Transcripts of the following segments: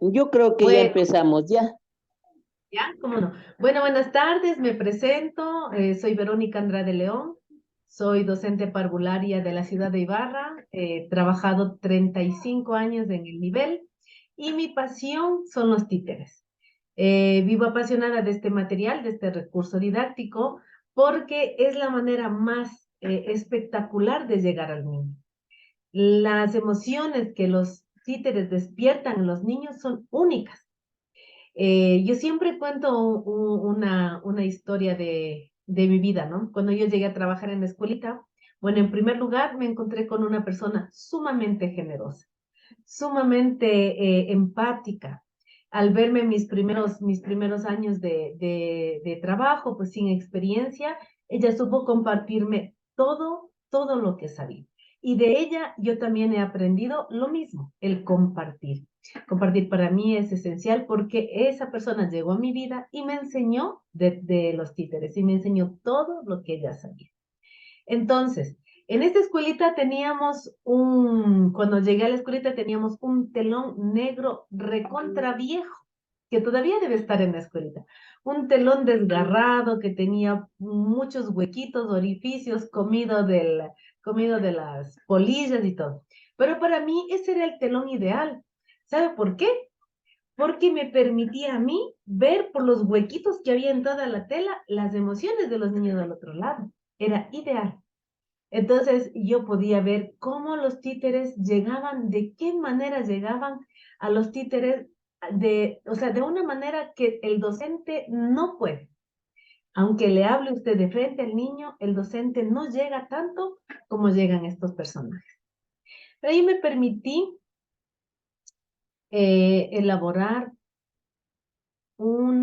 Yo creo que ya Bueno, empezamos, ya. ya, cómo no. Bueno, buenas tardes, me presento, soy Verónica Andrade León, soy docente parvularia de la ciudad de Ibarra, he trabajado 35 años en el nivel y mi pasión son los títeres. Vivo apasionada de este material, de este recurso didáctico, porque es la manera más espectacular de llegar al niño. Las emociones que los títeres despiertan en los niños son únicas. Yo siempre cuento una historia de mi vida, ¿no? Cuando yo llegué a trabajar en la escuelita, bueno, en primer lugar me encontré con una persona sumamente generosa, sumamente empática. Al verme mis primeros años de trabajo, pues sin experiencia, ella supo compartirme todo lo que sabía. Y de ella yo también he aprendido lo mismo, el compartir. Compartir para mí es esencial porque esa persona llegó a mi vida y me enseñó de los títeres y me enseñó todo lo que ella sabía. Entonces, en esta escuelita cuando llegué a la escuelita teníamos un telón negro recontra viejo, que todavía debe estar en la escuelita. Un telón desgarrado que tenía muchos huequitos, orificios, comido de las polillas y todo. Pero para mí ese era el telón ideal. ¿Sabe por qué? Porque me permitía a mí ver por los huequitos que había en toda la tela las emociones de los niños del otro lado. Era ideal. Entonces yo podía ver cómo los títeres llegaban, de qué manera llegaban a los títeres, o sea, de una manera que el docente no puede. Aunque le hable usted de frente al niño, el docente no llega tanto como llegan estos personajes. Pero ahí me permití elaborar un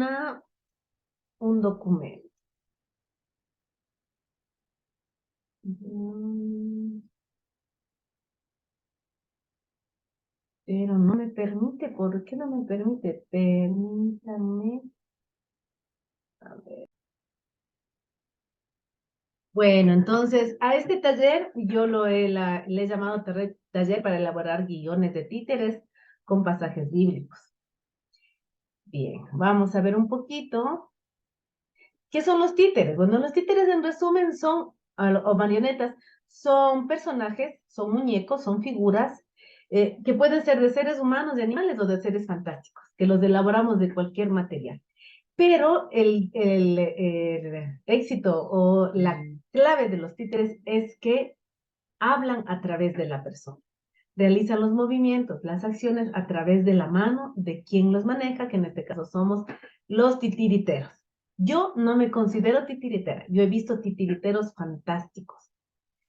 documento. Pero no me permite, ¿por qué no me permite? Permítame. A ver. Bueno, entonces a este taller yo le he llamado taller para elaborar guiones de títeres con pasajes bíblicos. Bien, vamos a ver un poquito. ¿Qué son los títeres? Bueno, los títeres en resumen son, o marionetas, son personajes, son muñecos, son figuras que pueden ser de seres humanos, de animales o de seres fantásticos, que los elaboramos de cualquier material. Pero el éxito o la clave de los títeres es que hablan a través de la persona. Realizan los movimientos, las acciones a través de la mano de quien los maneja, que en este caso somos los titiriteros. Yo no me considero titiritera, yo he visto titiriteros fantásticos.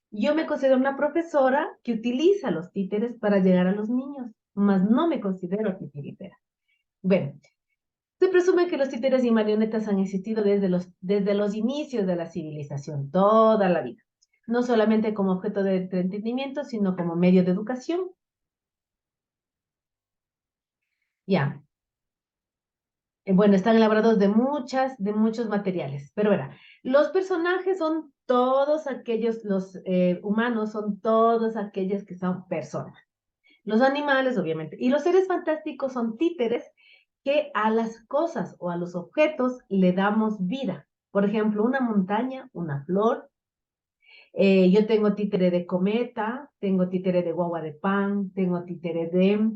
Yo me considero una profesora que utiliza los títeres para llegar a los niños, mas no me considero titiritera. Bueno, se presume que los títeres y marionetas han existido desde los inicios de la civilización, toda la vida. No solamente como objeto de entretenimiento, sino como medio de educación. Ya. Bueno, están elaborados de muchos materiales. Pero verá, los personajes son todos aquellos, los humanos son todos aquellos que son personas. Los animales, obviamente. Y los seres fantásticos son títeres que a las cosas o a los objetos le damos vida. Por ejemplo, una montaña, una flor. Yo tengo títere de cometa, tengo títere de guagua de pan, tengo títere de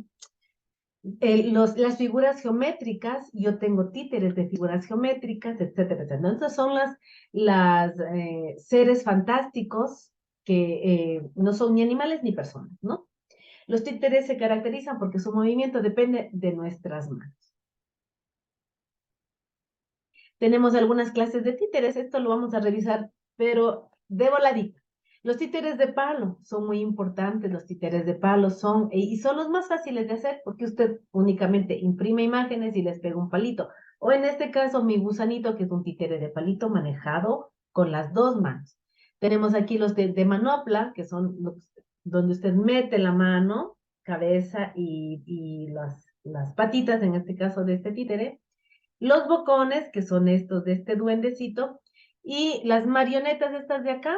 las figuras geométricas, yo tengo títeres de figuras geométricas, etcétera, etcétera. Entonces son las seres fantásticos que no son ni animales ni personas, ¿no? Los títeres se caracterizan porque su movimiento depende de nuestras manos. Tenemos algunas clases de títeres, esto lo vamos a revisar, pero de voladita. Los títeres de palo son muy importantes, los títeres de palo y son los más fáciles de hacer porque usted únicamente imprime imágenes y les pega un palito. O en este caso, mi gusanito, que es un títere de palito manejado con las dos manos. Tenemos aquí los de manopla, que son donde usted mete la mano, cabeza y las patitas, en este caso de este títere. Los bocones, que son estos de este duendecito, y las marionetas estas de acá,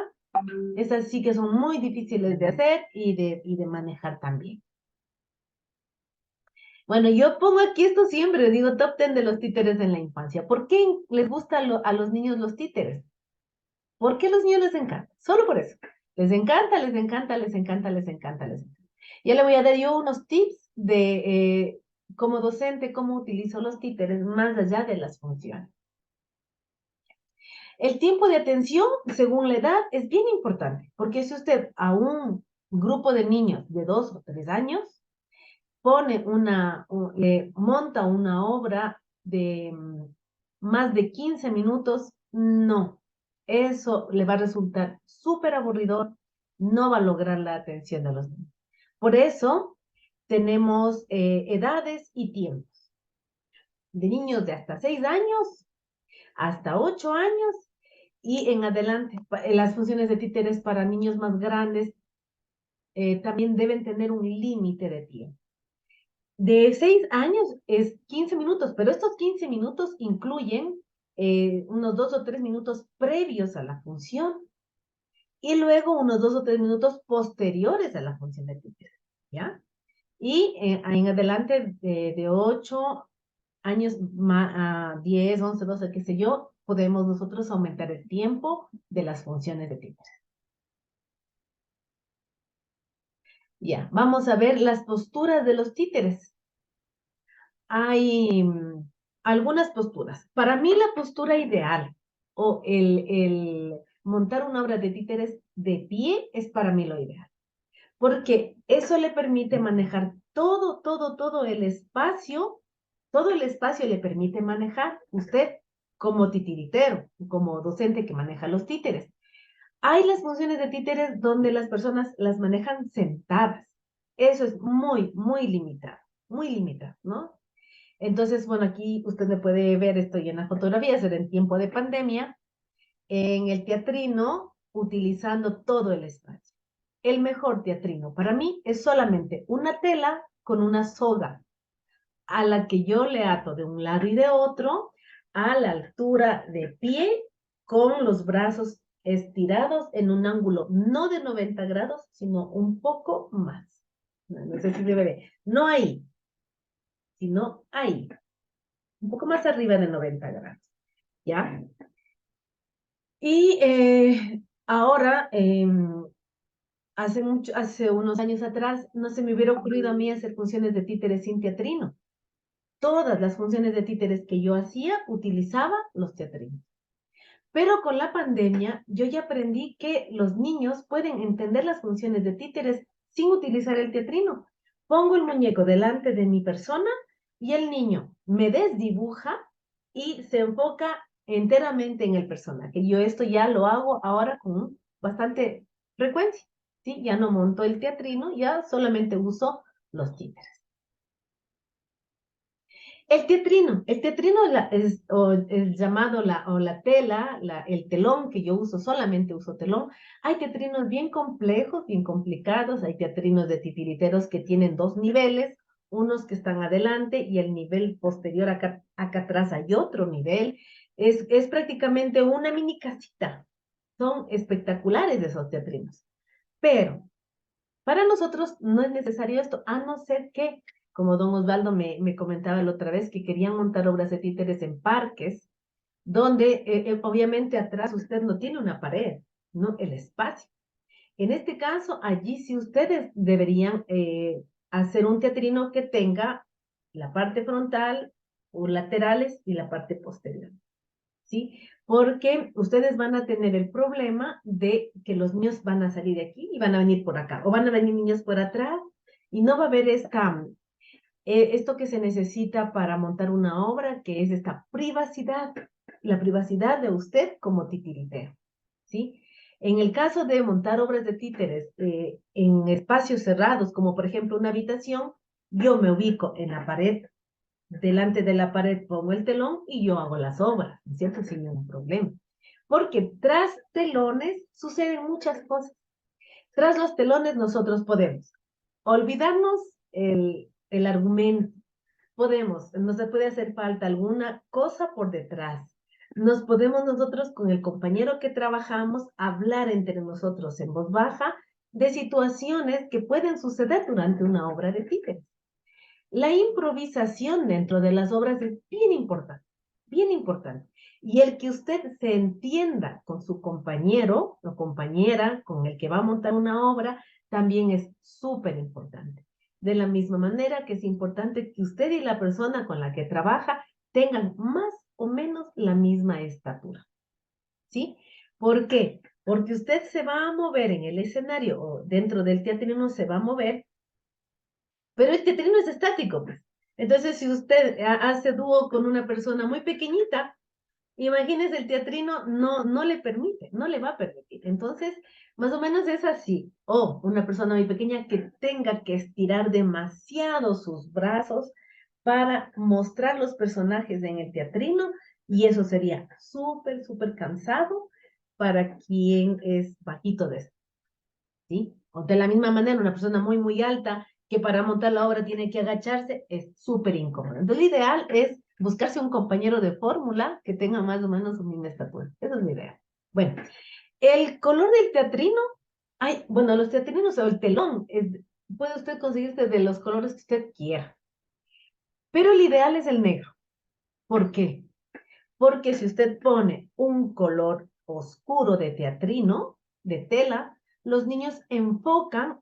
Esas sí que son muy difíciles de hacer y de manejar también. Bueno, yo pongo aquí esto siempre, digo top 10 de los títeres en la infancia. ¿Por qué les gusta a los niños los títeres? ¿Por qué a los niños les encanta? Solo por eso. Les encanta, les encanta, les encanta, les encanta, les encanta. Ya le voy a dar yo unos tips de como docente, cómo utilizo los títeres más allá de las funciones. El tiempo de atención, según la edad, es bien importante, porque si usted a un grupo de niños de 2 o 3 años le monta una obra de más de 15 minutos, no. Eso le va a resultar súper aburridor, no va a lograr la atención de los niños. Por eso tenemos edades y tiempos. De niños de hasta 6 años, hasta 8 años y en adelante. Las funciones de títeres para niños más grandes también deben tener un límite de tiempo. De 6 años es 15 minutos, pero estos 15 minutos incluyen unos 2 o 3 minutos previos a la función y luego unos 2 o 3 minutos posteriores a la función de títere, ¿ya? Y en adelante de 8 años, 10, 11, 12, qué sé yo, podemos nosotros aumentar el tiempo de las funciones de títere. Ya, vamos a ver las posturas de los títeres. Hay algunas posturas. Para mí la postura ideal o el montar una obra de títeres de pie es para mí lo ideal. Porque eso le permite manejar todo el espacio le permite manejar usted como titiritero, como docente que maneja los títeres. Hay las funciones de títeres donde las personas las manejan sentadas. Eso es muy limitado, ¿no? Entonces, bueno, aquí usted me puede ver, estoy en la fotografía, era en tiempo de pandemia, en el teatrino, utilizando todo el espacio. El mejor teatrino para mí es solamente una tela con una soga a la que yo le ato de un lado y de otro a la altura de pie con los brazos estirados en un ángulo no de 90 grados, sino un poco más. No sé si se ve, no ahí, sino ahí, un poco más arriba de 90 grados, ¿ya? Y ahora, hace unos años atrás, no se me hubiera ocurrido a mí hacer funciones de títeres sin teatrino. Todas las funciones de títeres que yo hacía, utilizaba los teatrinos. Pero con la pandemia, yo ya aprendí que los niños pueden entender las funciones de títeres sin utilizar el teatrino. Pongo el muñeco delante de mi persona y el niño me desdibuja y se enfoca enteramente en el personaje. Yo esto ya lo hago ahora con bastante frecuencia, ¿sí? Ya no monto el teatrino, ya solamente uso los títeres. El teatrino es llamado la tela, el telón, que yo uso, solamente uso telón. Hay teatrinos bien complejos, bien complicados, hay teatrinos de titiriteros que tienen 2 niveles, unos que están adelante y el nivel posterior acá atrás hay otro nivel. Es prácticamente una mini casita. Son espectaculares esos teatrinos. Pero para nosotros no es necesario esto, a no ser que, como don Osvaldo me comentaba la otra vez, que querían montar obras de títeres en parques, donde obviamente atrás usted no tiene una pared, no el espacio. En este caso, allí sí ustedes deberían hacer un teatrino que tenga la parte frontal o laterales y la parte posterior. ¿Sí? Porque ustedes van a tener el problema de que los niños van a salir de aquí y van a venir por acá, o van a venir niños por atrás, y no va a haber esto que se necesita para montar una obra, que es esta privacidad, la privacidad de usted como titiritero, ¿sí? En el caso de montar obras de títeres en espacios cerrados, como por ejemplo una habitación, yo me ubico en la pared, delante de la pared pongo el telón y yo hago las obras, ¿no es cierto? Sin ningún problema. Porque tras telones suceden muchas cosas. Tras los telones nosotros podemos olvidarnos el argumento, nos puede hacer falta alguna cosa por detrás, nos podemos nosotros con el compañero que trabajamos hablar entre nosotros en voz baja de situaciones que pueden suceder durante una obra de títeres. La improvisación dentro de las obras es bien importante, bien importante. Y el que usted se entienda con su compañero o compañera con el que va a montar una obra también es súper importante. De la misma manera que es importante que usted y la persona con la que trabaja tengan más o menos la misma estatura. ¿Sí? ¿Por qué? Porque usted se va a mover en el escenario o dentro del teatrino se va a mover, pero el teatrino es estático, pues. Entonces, si usted hace dúo con una persona muy pequeñita, imagínese el teatrino no le permite, no le va a permitir. Entonces, más o menos es así. O una persona muy pequeña que tenga que estirar demasiado sus brazos para mostrar los personajes en el teatrino, y eso sería súper, súper cansado para quien es bajito de eso, ¿sí? O de la misma manera, una persona muy, muy alta que para montar la obra tiene que agacharse, es súper incómodo. Entonces, lo ideal es buscarse un compañero de fórmula que tenga más o menos su misma estatura. Eso es mi idea. Bueno, el color del teatrino, bueno, los teatrinos o el telón, puede usted conseguirse de los colores que usted quiera. Pero el ideal es el negro. ¿Por qué? Porque si usted pone un color oscuro de teatrino, de tela, los niños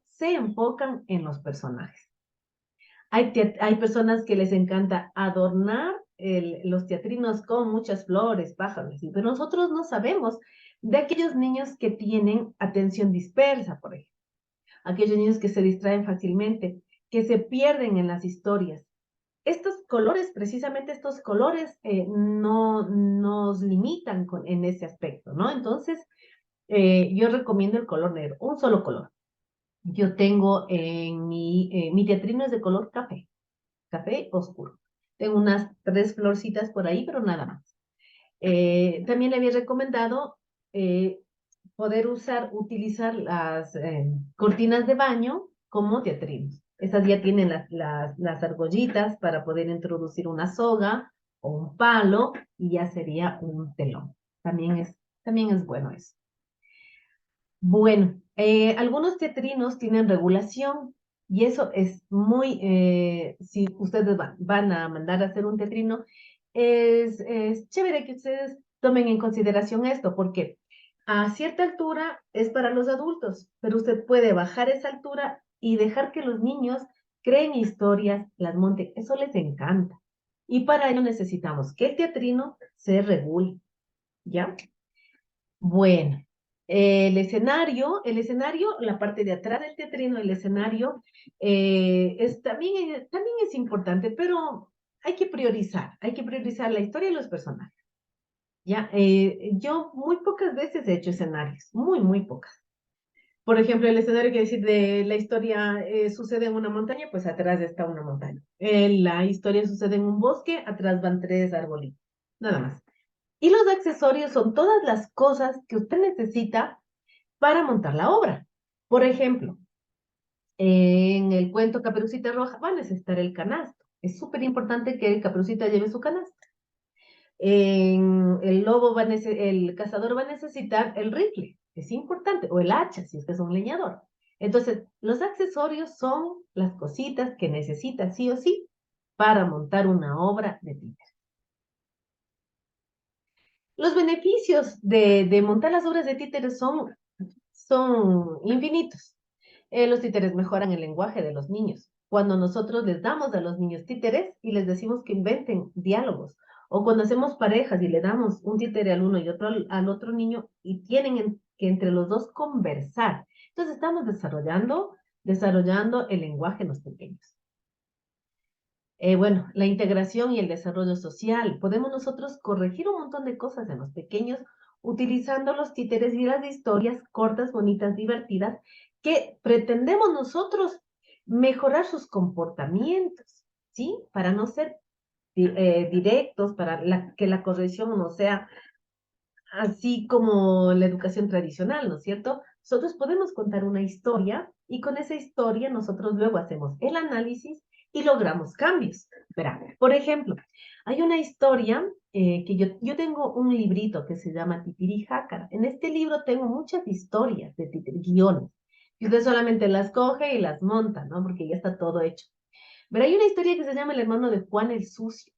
se enfocan en los personajes. Hay personas que les encanta adornar los teatrinos con muchas flores, pájaros, pero nosotros no sabemos de aquellos niños que tienen atención dispersa, por ejemplo, aquellos niños que se distraen fácilmente, que se pierden en las historias. Estos colores, precisamente estos colores, no nos limitan en ese aspecto, ¿no? Entonces, yo recomiendo el color negro, un solo color. Yo tengo en mi teatrino es de color café oscuro. Tengo unas 3 florcitas por ahí, pero nada más. También le había recomendado eh, poder utilizar las cortinas de baño como teatrinos. Esas ya tienen las argollitas para poder introducir una soga o un palo y ya sería un telón. También es bueno eso. Bueno, algunos teatrinos tienen regulación y eso es si ustedes van a mandar a hacer un teatrino, es chévere que ustedes tomen en consideración esto, porque a cierta altura es para los adultos, pero usted puede bajar esa altura y dejar que los niños creen historias, las monten, eso les encanta. Y para ello necesitamos que el teatrino se regule, ¿ya? Bueno, el escenario, la parte de atrás del teatrino, el escenario, también es importante, pero hay que priorizar la historia y los personajes. Ya, yo muy pocas veces he hecho escenarios, muy, muy pocas. Por ejemplo, el escenario que decir de la historia sucede en una montaña, pues atrás está una montaña. La historia sucede en un bosque, atrás van 3 arbolitos, nada más. Y los accesorios son todas las cosas que usted necesita para montar la obra. Por ejemplo, en el cuento Caperucita Roja va a necesitar el canasto. Es súper importante que el Caperucita lleve su canasto. En el cazador va a necesitar el rifle, es importante, o el hacha, si es que es un leñador. Entonces, los accesorios son las cositas que necesita sí o sí para montar una obra de títere. Los beneficios de montar las obras de títeres son infinitos. Los títeres mejoran el lenguaje de los niños. Cuando nosotros les damos a los niños títeres y les decimos que inventen diálogos, o cuando hacemos parejas y le damos un títere al uno y otro al otro niño y tienen que entre los dos conversar. Entonces estamos desarrollando el lenguaje en los pequeños. Bueno, la integración y el desarrollo social. Podemos nosotros corregir un montón de cosas en los pequeños utilizando los títeres y las historias cortas, bonitas, divertidas, que pretendemos nosotros mejorar sus comportamientos, ¿sí? Para no ser directos, para que la corrección no sea así como la educación tradicional, ¿no es cierto? Nosotros podemos contar una historia y con esa historia nosotros luego hacemos el análisis y logramos cambios. Verá, por ejemplo, hay una historia que yo tengo un librito que se llama Titirijácara. En este libro tengo muchas historias de guiones. Y usted solamente las coge y las monta, ¿no? Porque ya está todo hecho. Pero hay una historia que se llama El hermano de Juan el sucio.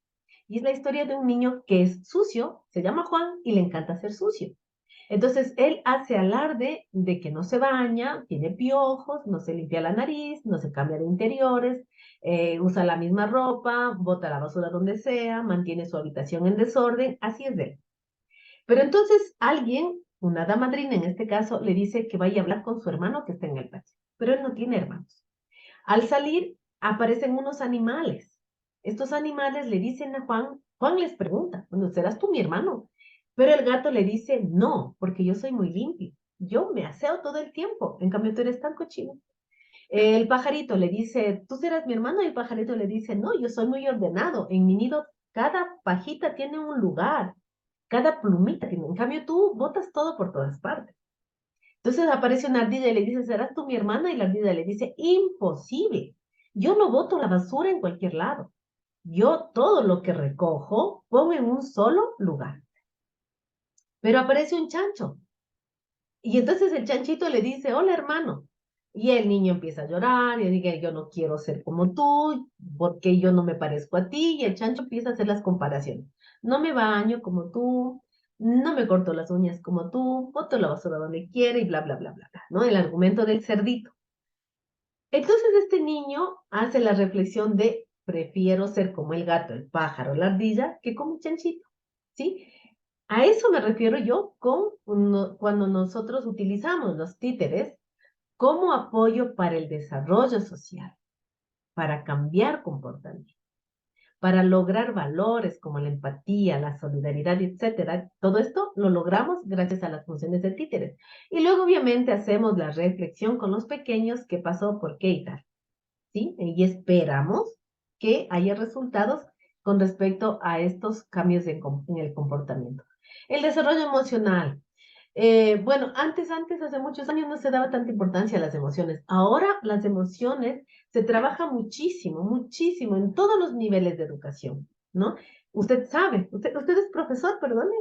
Y es la historia de un niño que es sucio, se llama Juan y le encanta ser sucio. Entonces, él hace alarde de que no se baña, tiene piojos, no se limpia la nariz, no se cambia de interiores, usa la misma ropa, bota la basura donde sea, mantiene su habitación en desorden, así es de él. Pero entonces alguien, una hada madrina en este caso, le dice que vaya a hablar con su hermano que está en el patio, pero él no tiene hermanos. Al salir, aparecen unos animales. Estos animales le dicen a Juan, Juan les pregunta, bueno, ¿serás tú mi hermano? Pero el gato le dice, no, porque yo soy muy limpio. Yo me aseo todo el tiempo. En cambio, tú eres tan cochino. El pajarito le dice, ¿tú serás mi hermano? Y el pajarito le dice, no, yo soy muy ordenado. En mi nido, cada pajita tiene un lugar. Cada plumita tiene. En cambio, tú botas todo por todas partes. Entonces aparece una ardilla y le dice, ¿serás tú mi hermana? Y la ardilla le dice, imposible. Yo no boto la basura en cualquier lado. Yo todo lo que recojo pongo en un solo lugar. Pero aparece un chancho. Y entonces el chanchito le dice, hola hermano. Y el niño empieza a llorar y dice, yo no quiero ser como tú, porque yo no me parezco a ti. Y el chancho empieza a hacer las comparaciones. No me baño como tú, no me corto las uñas como tú, boto la basura donde quiera y bla, bla, bla, bla, bla, ¿no? El argumento del cerdito. Entonces este niño hace la reflexión de, prefiero ser como el gato, el pájaro, la ardilla, que como el chanchito, ¿sí? A eso me refiero yo cuando nosotros utilizamos los títeres como apoyo para el desarrollo social, para cambiar comportamiento, para lograr valores como la empatía, la solidaridad, etcétera. Todo esto lo logramos gracias a las funciones de títeres. Y luego, obviamente, hacemos la reflexión con los pequeños, qué pasó, por qué y tal, ¿sí? Y esperamos que haya resultados con respecto a estos cambios en el comportamiento. El desarrollo emocional. Bueno, hace muchos años no se daba tanta importancia a las emociones. Ahora las emociones se trabaja muchísimo, muchísimo en todos los niveles de educación, ¿no? Usted sabe, usted es profesor, perdone,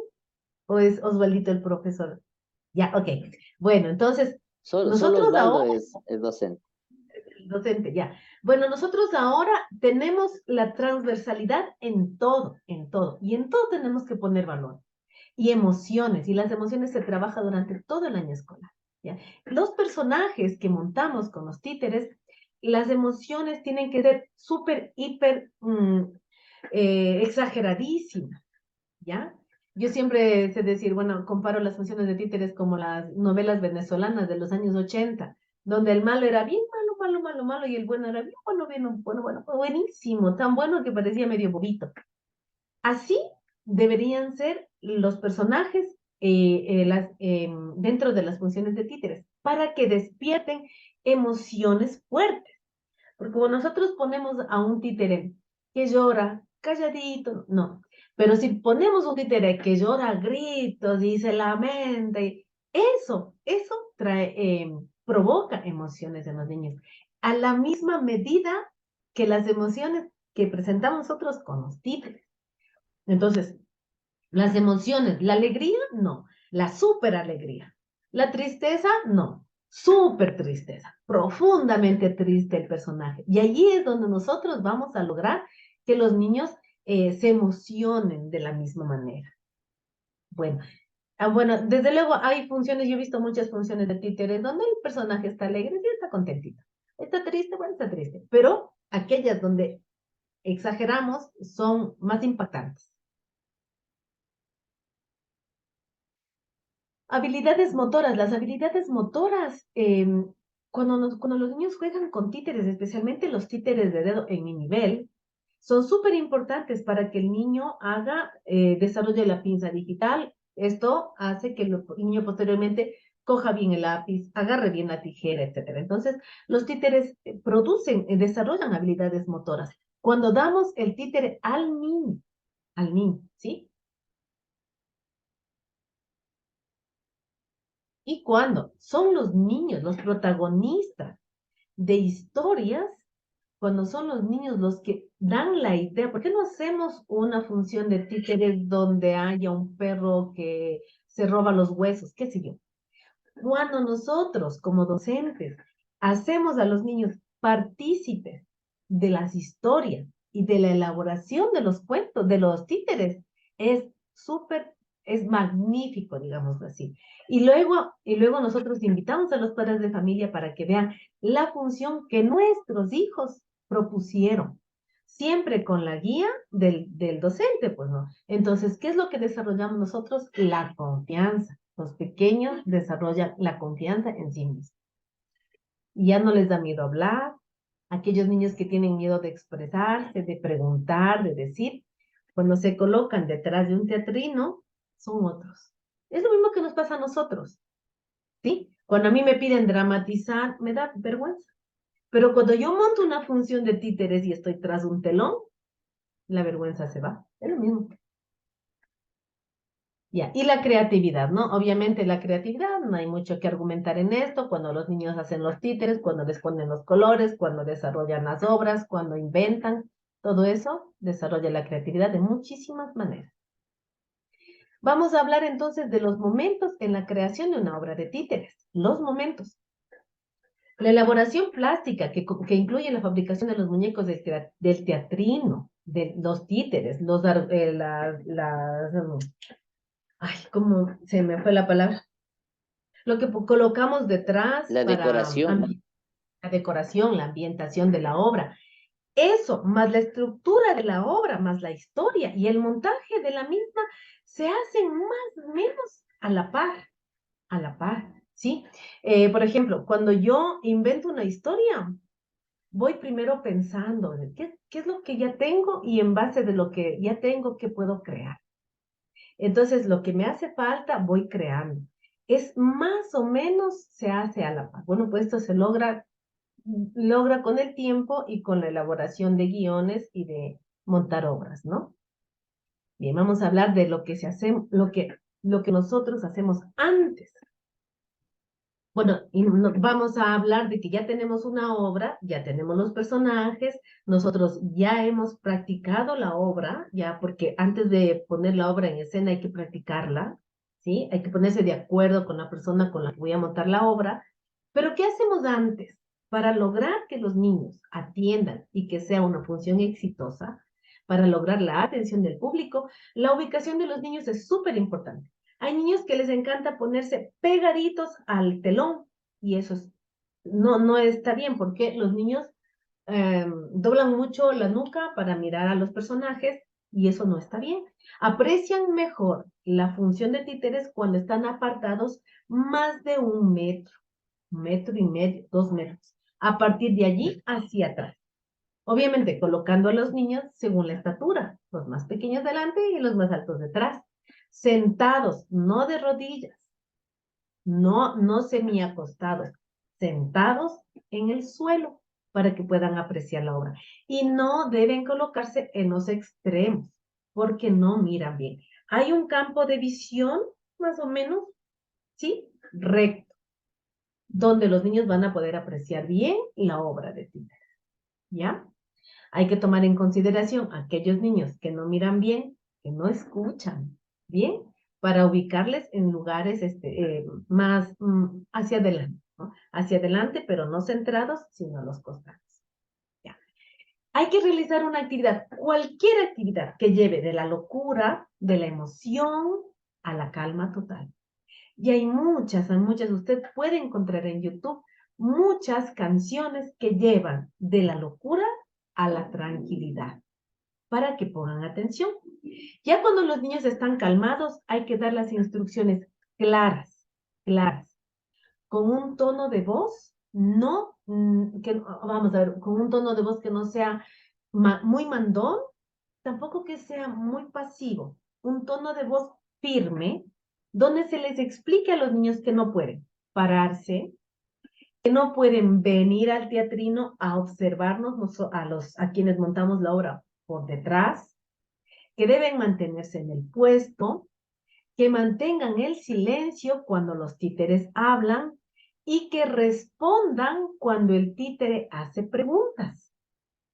o es Osvaldito el profesor. Ya, ok. Bueno, entonces, Solo nosotros Osvaldo ahora es docente. docente, ya. Bueno, nosotros ahora tenemos la transversalidad en todo, en todo. Y en todo tenemos que poner valor. Y emociones, y las emociones se trabaja durante todo el año escolar, ¿ya? Los personajes que montamos con los títeres, las emociones tienen que ser súper, hiper, exageradísimas, ¿ya? Yo siempre sé decir, bueno, comparo las funciones de títeres como las novelas venezolanas de los años 80, donde el malo era bien malo, malo, malo, malo, y el bueno era bien bueno, bien, bueno, bueno, buenísimo, tan bueno que parecía medio bobito. Así deberían ser los personajes dentro de las funciones de títeres, para que despierten emociones fuertes. Porque cuando nosotros ponemos a un títere que llora, calladito, no. Pero si ponemos un títere que llora a gritos y se lamenta, eso provoca emociones en los niños. A la misma medida que las emociones que presentamos nosotros con los títeres. Entonces, las emociones, la alegría, no. La súper alegría. La tristeza, no. Súper tristeza. Profundamente triste el personaje. Y allí es donde nosotros vamos a lograr que los niños se emocionen de la misma manera. Bueno, bueno, desde luego hay funciones, yo he visto muchas funciones de títeres donde el personaje está alegre y está contentito. Está triste, bueno, está triste. Pero aquellas donde exageramos son más impactantes. Habilidades motoras. Las habilidades motoras, cuando los niños juegan con títeres, especialmente los títeres de dedo en mi nivel, son súper importantes para que el niño desarrolle la pinza digital. Esto hace que el niño posteriormente coja bien el lápiz, agarre bien la tijera, etcétera. Entonces, los títeres desarrollan habilidades motoras. Cuando damos el títere al niño, ¿sí? Y cuando son los niños los protagonistas de historias, cuando son los niños los que dan la idea, ¿por qué no hacemos una función de títeres donde haya un perro que se roba los huesos? ¿Qué sé yo? Cuando nosotros, como docentes, hacemos a los niños partícipes de las historias y de la elaboración de los cuentos, de los títeres, es súper, es magnífico, digamos así. Y luego nosotros invitamos a los padres de familia para que vean la función que nuestros hijos propusieron, siempre con la guía del docente, pues no. Entonces, ¿qué es lo que desarrollamos nosotros? La confianza. Los pequeños desarrollan la confianza en sí mismos. Y ya no les da miedo hablar. Aquellos niños que tienen miedo de expresarse, de preguntar, de decir, cuando se colocan detrás de un teatrino, son otros. Es lo mismo que nos pasa a nosotros, ¿sí? Cuando a mí me piden dramatizar, me da vergüenza. Pero cuando yo monto una función de títeres y estoy tras un telón, la vergüenza se va. Es lo mismo. Ya, y la creatividad, ¿no? Obviamente la creatividad, no hay mucho que argumentar en esto, cuando los niños hacen los títeres, cuando les ponen los colores, cuando desarrollan las obras, cuando inventan, todo eso desarrolla la creatividad de muchísimas maneras. Vamos a hablar entonces de los momentos en la creación de una obra de títeres, los momentos. La elaboración plástica que incluye la fabricación de los muñecos del teatrino, de los títeres, ay, ¿cómo se me fue la palabra? Lo que colocamos detrás La para decoración. la decoración, la ambientación de la obra. Eso, más la estructura de la obra, más la historia y el montaje de la misma, se hacen más o menos a la par, ¿sí? Por ejemplo, cuando yo invento una historia, voy primero pensando, ¿qué es lo que ya tengo? Y en base de lo que ya tengo, ¿qué puedo crear? Entonces, lo que me hace falta, voy creando. Es más o menos se hace a la par. Bueno, pues esto se logra con el tiempo y con la elaboración de guiones y de montar obras, ¿no? Bien, vamos a hablar de lo que se hace, lo que nosotros hacemos antes. Bueno, y vamos a hablar de que ya tenemos una obra, ya tenemos los personajes, nosotros ya hemos practicado la obra, ya porque antes de poner la obra en escena hay que practicarla, ¿sí? Hay que ponerse de acuerdo con la persona con la que voy a montar la obra. Pero ¿qué hacemos antes? Para lograr que los niños atiendan y que sea una función exitosa, para lograr la atención del público, la ubicación de los niños es súper importante. Hay niños que les encanta ponerse pegaditos al telón y eso no está bien porque los niños doblan mucho la nuca para mirar a los personajes y eso no está bien. Aprecian mejor la función de títeres cuando están apartados más de 1 metro, 1,5 metros, 2 metros, a partir de allí hacia atrás. Obviamente colocando a los niños según la estatura, los más pequeños delante y los más altos detrás. Sentados, no de rodillas, no semiacostados, sentados en el suelo para que puedan apreciar la obra. Y no deben colocarse en los extremos porque no miran bien. Hay un campo de visión, más o menos, ¿sí? Recto, donde los niños van a poder apreciar bien la obra de títeres, ¿ya? Hay que tomar en consideración a aquellos niños que no miran bien, que no escuchan bien, para ubicarles en lugares más hacia adelante, ¿no? Hacia adelante, pero no centrados, sino a los costados. ¿Ya? Hay que realizar una actividad, cualquier actividad que lleve de la locura, de la emoción, a la calma total. Y hay muchas, usted puede encontrar en YouTube muchas canciones que llevan de la locura a la tranquilidad, para que pongan atención. Ya cuando los niños están calmados, hay que dar las instrucciones claras, claras, con un tono de voz, vamos a ver, con un tono de voz que no sea muy mandón, tampoco que sea muy pasivo, un tono de voz firme, donde se les explique a los niños que no pueden pararse, que no pueden venir al teatrino a observarnos a quienes montamos la obra por detrás, que deben mantenerse en el puesto, que mantengan el silencio cuando los títeres hablan y que respondan cuando el títere hace preguntas.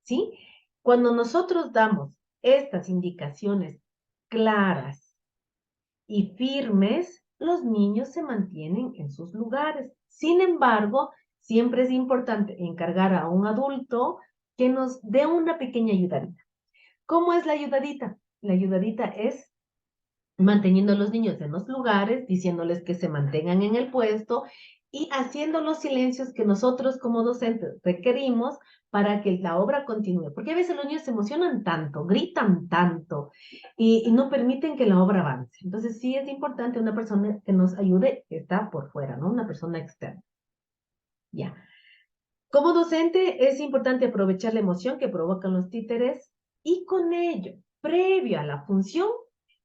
¿sí? Cuando nosotros damos estas indicaciones claras y firmes, los niños se mantienen en sus lugares. Sin embargo, siempre es importante encargar a un adulto que nos dé una pequeña ayudadita. ¿Cómo es la ayudadita? La ayudadita es manteniendo a los niños en los lugares, diciéndoles que se mantengan en el puesto y haciendo los silencios que nosotros como docentes requerimos para que la obra continúe. Porque a veces los niños se emocionan tanto, gritan tanto y no permiten que la obra avance. Entonces sí es importante una persona que nos ayude, que está por fuera, ¿no? Una persona externa. Ya. Como docente es importante aprovechar la emoción que provocan los títeres y con ello, previo a la función,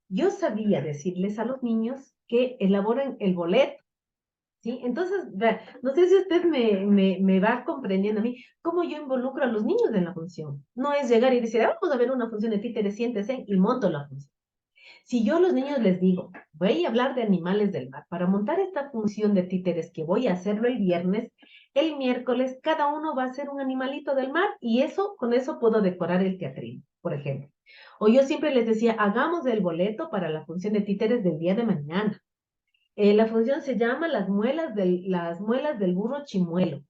yo sabía decirles a los niños que elaboren el boleto, ¿sí? Entonces, no sé si usted me va comprendiendo a mí cómo yo involucro a los niños en la función. No es llegar y decir, "Ah, vamos a ver una función de títeres, siéntese y monto la función". Si yo a los niños les digo, voy a hablar de animales del mar, para montar esta función de títeres que voy a hacerlo el viernes, el miércoles cada uno va a hacer un animalito del mar y eso, con eso puedo decorar el teatrino, por ejemplo. O yo siempre les decía, hagamos el boleto para la función de títeres del día de mañana. La función se llama las muelas del burro chimuelo.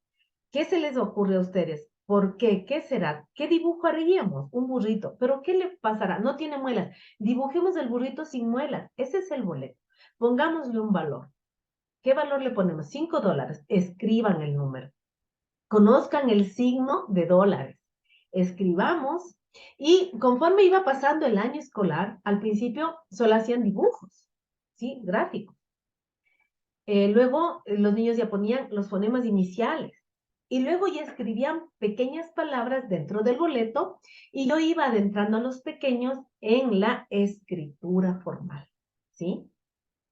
¿Qué se les ocurre a ustedes? ¿Por qué? ¿Qué será? ¿Qué dibujo haríamos? Un burrito. ¿Pero qué le pasará? No tiene muelas. Dibujemos el burrito sin muelas. Ese es el boleto. Pongámosle un valor. ¿Qué valor le ponemos? $5. Escriban el número. Conozcan el signo de dólares. Escribamos y conforme iba pasando el año escolar, al principio solo hacían dibujos, ¿sí? Gráficos. Luego los niños ya ponían los fonemas iniciales y luego ya escribían pequeñas palabras dentro del boleto y yo iba adentrando a los pequeños en la escritura formal, ¿sí?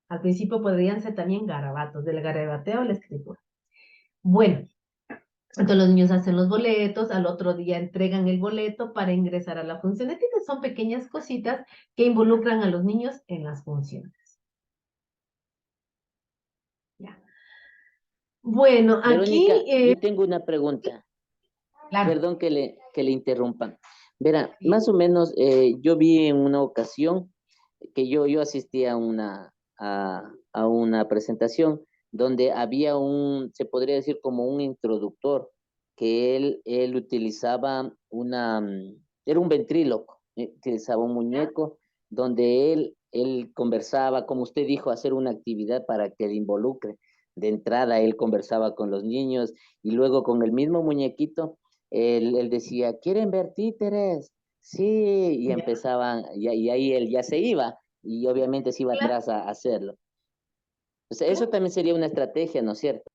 Al principio podrían ser también garabatos, del garabateo a la escritura. Bueno, entonces los niños hacen los boletos, al otro día entregan el boleto para ingresar a la función. Estas son pequeñas cositas que involucran a los niños en las funciones. Ya. Bueno, aquí, Verónica, yo tengo una pregunta. claro. Perdón que le interrumpa. Verá, más o menos yo vi en una ocasión que yo asistí a una presentación donde había se podría decir como un introductor, que él utilizaba era un ventríloco, utilizaba un muñeco donde él conversaba, como usted dijo, hacer una actividad para que le involucre. De entrada, él conversaba con los niños y luego con el mismo muñequito él decía, ¿quieren ver títeres? Sí, y Ya. empezaban, y ahí él ya se iba, y obviamente se iba Claro, atrás a hacerlo. O sea, eso claro. también sería una estrategia, ¿no es cierto?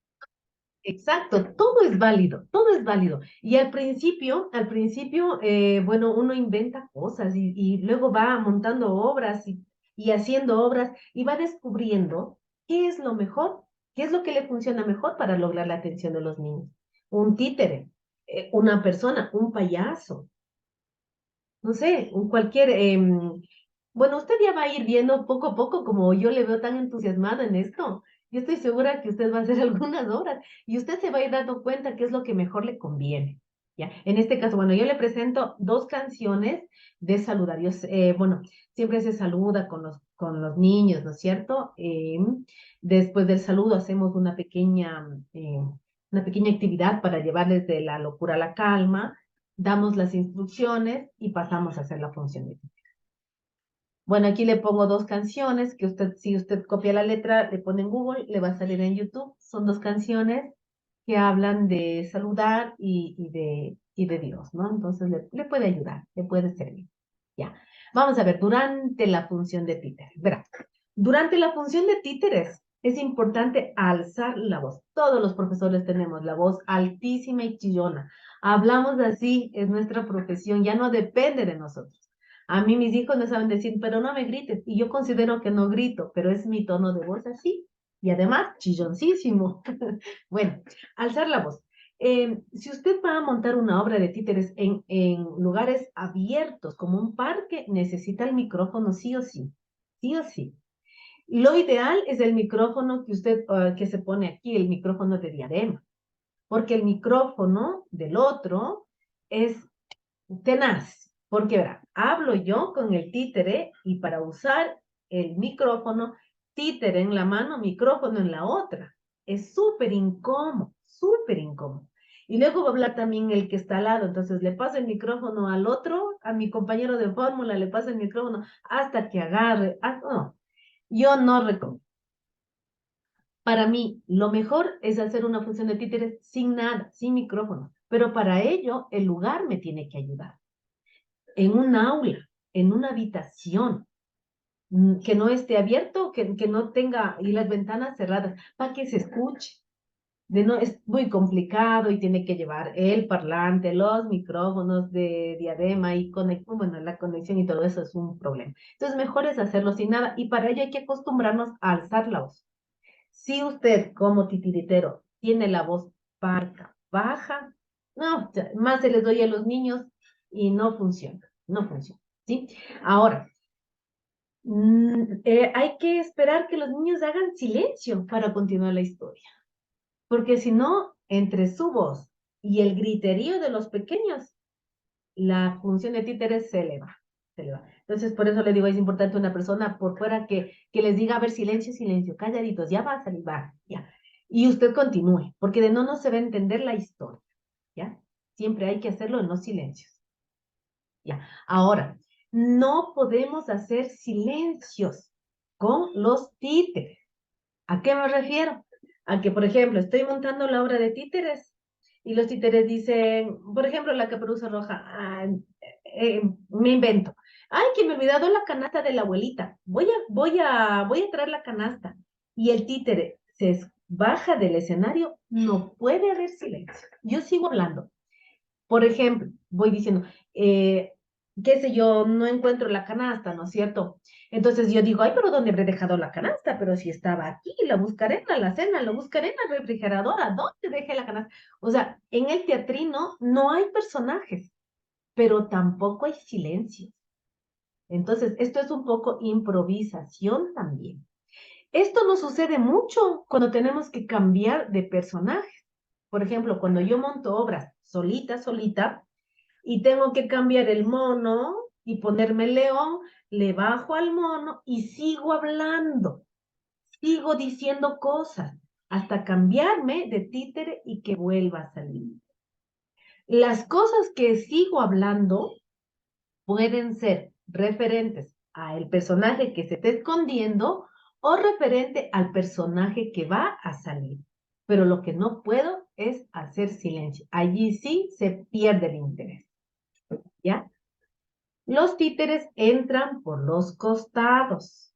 Exacto, todo es válido, todo es válido. Y al principio, bueno, uno inventa cosas y luego va montando obras y haciendo obras y va descubriendo qué es lo mejor, qué es lo que le funciona mejor para lograr la atención de los niños. Un títere, una persona, un payaso, no sé, cualquier, bueno, usted ya va a ir viendo poco a poco, como yo le veo tan entusiasmada en esto. Yo estoy segura que usted va a hacer algunas obras y usted se va a ir dando cuenta qué es lo que mejor le conviene. ¿Ya? En este caso, bueno, yo le presento dos canciones de saludar. Bueno, siempre se saluda con los niños, ¿no es cierto? Después del saludo hacemos una pequeña actividad para llevarles de la locura a la calma, damos las instrucciones y pasamos a hacer la función de títere. Bueno, aquí le pongo dos canciones que si usted copia la letra, le pone en Google, le va a salir en YouTube. Son dos canciones que hablan de saludar y de Dios, ¿no? Entonces le puede ayudar, le puede servir. Ya. Vamos a ver, durante la función de títeres. Verá, durante la función de títeres es importante alzar la voz. Todos los profesores tenemos la voz altísima y chillona. Hablamos así, es nuestra profesión, ya no depende de nosotros. A mí mis hijos me saben decir, pero no me grites. Y yo considero que no grito, pero es mi tono de voz así. Y además, chilloncísimo. Bueno, alzar la voz. Si usted va a montar una obra de títeres en lugares abiertos, como un parque, necesita el micrófono sí o sí. Sí o sí. Lo ideal es el micrófono que se pone aquí, el micrófono de diadema. Porque el micrófono del otro es tenaz, porque verá, hablo yo con el títere y para usar el micrófono, títere en la mano, micrófono en la otra. Es súper incómodo, súper incómodo. Y luego va a hablar también el que está al lado, entonces le paso el micrófono al otro, a mi compañero de fórmula, le paso el micrófono hasta que agarre. No, yo no recomiendo. Para mí, lo mejor es hacer una función de títeres sin nada, sin micrófono, pero para ello el lugar me tiene que ayudar. En un aula, en una habitación, que no esté abierto, que no tenga y las ventanas cerradas, para que se escuche. No, es muy complicado y tiene que llevar el parlante, los micrófonos de diadema y bueno, la conexión y todo eso es un problema. Entonces, mejor es hacerlo sin nada y para ello hay que acostumbrarnos a alzar la voz. Si usted como titiritero tiene la voz parca, baja, no, más se les doy a los niños y no funciona, no funciona, ¿sí? Ahora, hay que esperar que los niños hagan silencio para continuar la historia, porque si no, entre su voz y el griterío de los pequeños, la función de títeres se eleva. Se eleva. Entonces, por eso le digo, es importante una persona por fuera que les diga, a ver, silencio, silencio, calladitos, ya va a salir, va, ya. Y usted continúe, porque de no se va a entender la historia, ¿ya? Siempre hay que hacerlo en los silencios. Ya. Ahora, no podemos hacer silencios con los títeres. ¿A qué me refiero? A que, por ejemplo, estoy montando la obra de títeres y los títeres dicen, por ejemplo, la caperuza roja, me invento. Ay, que me he olvidado la canasta de la abuelita. Voy a traer la canasta. Y el títere baja del escenario, no puede haber silencio. Yo sigo hablando. Por ejemplo, voy diciendo, qué sé yo, no encuentro la canasta, ¿no es cierto? Entonces yo digo, ay, pero ¿dónde habré dejado la canasta? Pero si estaba aquí, la buscaré en la alacena, la buscaré en la refrigeradora, ¿dónde dejé la canasta? O sea, en el teatrino no hay personajes, pero tampoco hay silencio. Entonces, esto es un poco improvisación también. Esto nos sucede mucho cuando tenemos que cambiar de personajes. Por ejemplo, cuando yo monto obras solita, y tengo que cambiar el mono y ponerme el león, le bajo al mono y sigo hablando, sigo diciendo cosas hasta cambiarme de títere y que vuelva a salir. Las cosas que sigo hablando pueden ser referentes al personaje que se está escondiendo o referente al personaje que va a salir. Pero lo que no puedo es hacer silencio. Allí sí se pierde el interés. ¿Ya? Los títeres entran por los costados,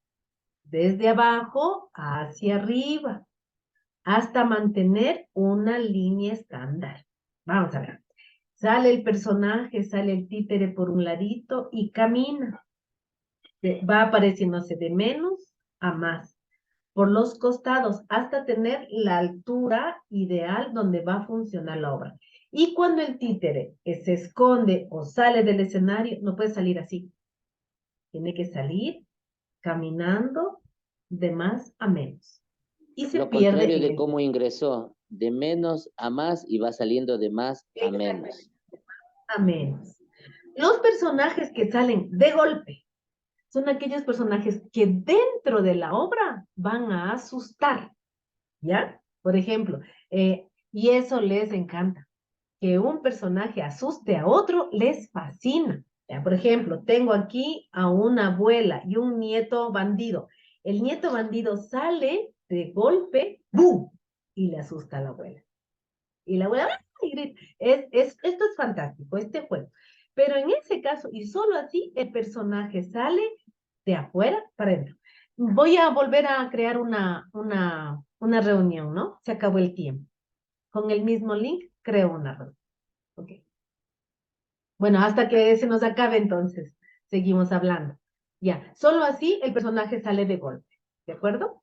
desde abajo hacia arriba, hasta mantener una línea estándar. Vamos a ver. Sale el personaje, sale el títere por un ladito y camina. Va apareciéndose de menos a más, por los costados, hasta tener la altura ideal donde va a funcionar la obra. Y cuando el títere se esconde o sale del escenario, no puede salir así. Tiene que salir caminando de más a menos. Y se Lo pierde contrario en de el... cómo ingresó, de menos a más y va saliendo de más a menos. A menos. Los personajes que salen de golpe son aquellos personajes que dentro de la obra van a asustar, ¿ya? Por ejemplo, y eso les encanta. Que un personaje asuste a otro les fascina. Ya, por ejemplo, tengo aquí a una abuela y un nieto bandido. El nieto bandido sale de golpe, ¡bum! Y le asusta a la abuela. Y la abuela ¡ah! Y grita. Esto es fantástico, este juego. Pero en ese caso, y solo así, el personaje sale de afuera para adentro. Voy a volver a crear una reunión, ¿no? Se acabó el tiempo. Con el mismo link, creo una reunión. Ok. Bueno, hasta que se nos acabe entonces, seguimos hablando. Ya, solo así el personaje sale de golpe, ¿de acuerdo?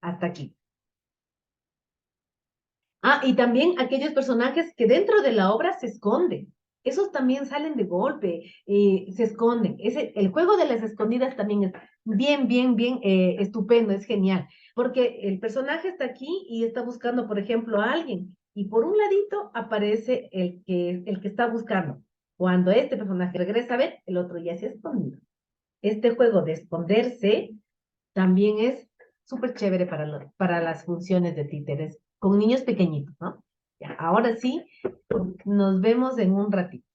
Hasta aquí. Ah, y también aquellos personajes que dentro de la obra se esconden. Esos también salen de golpe, se esconden. El juego de las escondidas también es bien estupendo, es genial. Porque el personaje está aquí y está buscando, por ejemplo, a alguien. Y por un ladito aparece el que está buscando. Cuando este personaje regresa a ver, el otro ya se ha escondido. Este juego de esconderse también es súper chévere para las funciones de títeres con niños pequeñitos, ¿no? Ya, ahora sí, nos vemos en un ratito.